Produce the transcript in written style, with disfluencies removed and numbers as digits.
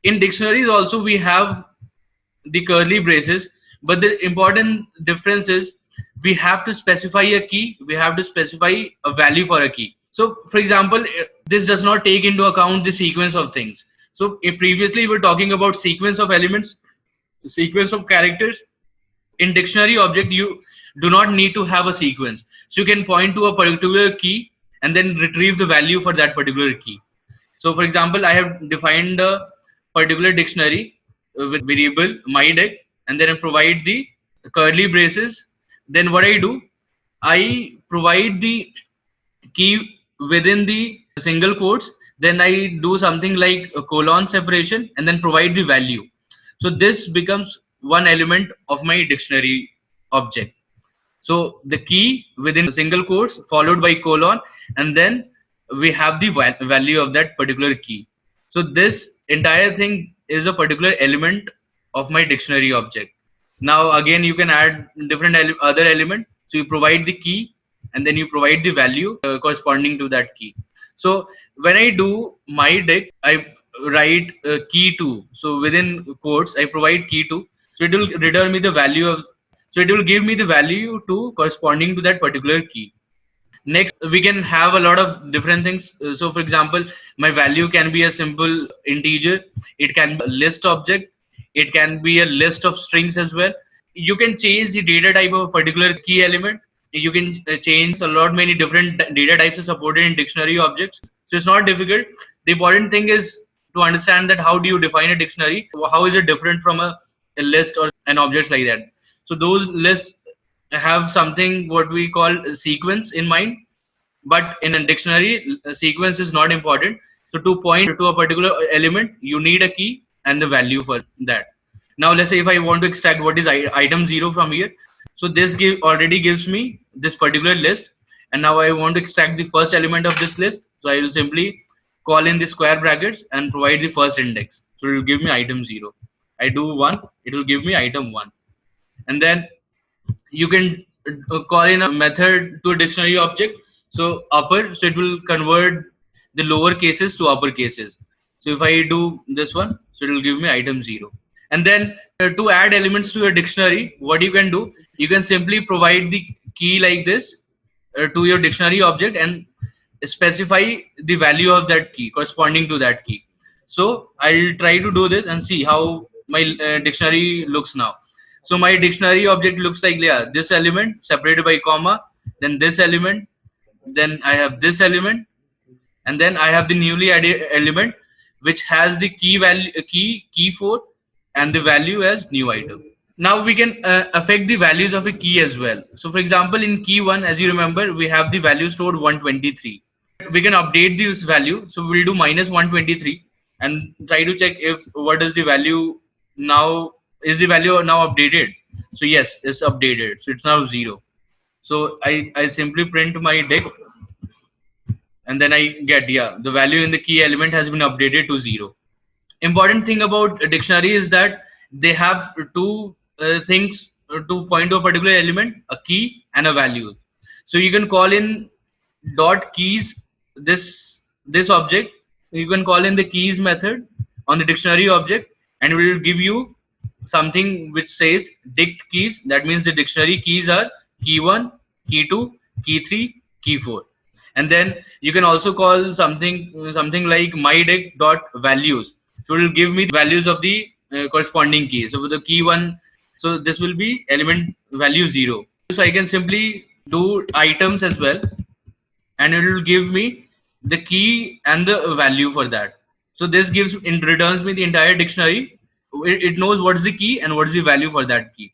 In dictionaries also we have the curly braces, but the important difference is we have to specify a key, we have to specify a value for a key. So for example, this does not take into account the sequence of things. So if previously we were talking about sequence of elements, sequence of characters, in dictionary object you do not need to have a sequence, so you can point to a particular key and then retrieve the value for that particular key. So for example, I have defined a particular dictionary with variable myDict, and then I provide the curly braces. Then what I do, I provide the key within the single quotes. Then I do something like a colon separation and then provide the value. So this becomes one element of my dictionary object. So the key within single quotes followed by colon, and then we have the value of that particular key. So this entire thing is a particular element of my dictionary object. Now again you can add different other element. So you provide the key and then you provide the value corresponding to that key. So when I do myDict, I write key to. So within quotes I provide key to. So it will return me the value of, so it will give me the value to corresponding to that particular key. Next, we can have a lot of different things. So for example, my value can be a simple integer, it can be a list object, it can be a list of strings as well. You can change the data type of a particular key element. You can change a lot many different data types are supported in dictionary objects, so it's not difficult. The important thing is to understand that how do you define a dictionary, how is it different from a list or an object like that. So those lists have something what we call a sequence in mind, but in a dictionary a sequence is not important. So to point to a particular element you need a key and the value for that. Now let's say if I want to extract what is item 0 from here, so this already gives me this particular list, and now I want to extract the first element of this list. So I will simply call in the square brackets and provide the first index, so it will give me item 0. I do 1, it will give me item 1. And then you can call in a method to a dictionary object. So upper, so it will convert the lower cases to upper cases. So if I do this one, so it will give me item 0. And then to add elements to a dictionary, what you can do, you can simply provide the key like this to your dictionary object and specify the value of that key corresponding to that key. So I'll try to do this and see how my dictionary looks now. So my dictionary object looks like, yeah, this element separated by comma, then this element, then I have this element, and then I have the newly added element which has the key value, key 4, and the value as new item. Now we can affect the values of a key as well. So for example, in key 1, as you remember, we have the value stored 123. We can update this value. So we'll do minus 123 and try to check if what is the value now. Is the value now updated? So yes, it's updated. So it's now 0. So I simply print my dict, and then I get, yeah, the value in the key element has been updated to 0. Important thing about a dictionary is that they have two things to point to a particular element: a key and a value. So you can call in dot keys this object. You can call in the keys method on the dictionary object, and it will give you something which says dict keys. That means the dictionary keys are key 1, key 2, key 3, key 4. And then you can also call something like myDict dot values. So it will give me the values of the corresponding key. So for the key 1, so this will be element value 0. So I can simply do items as well, and it will give me the key and the value for that. So this returns me the entire dictionary. It knows what is the key and what is the value for that key.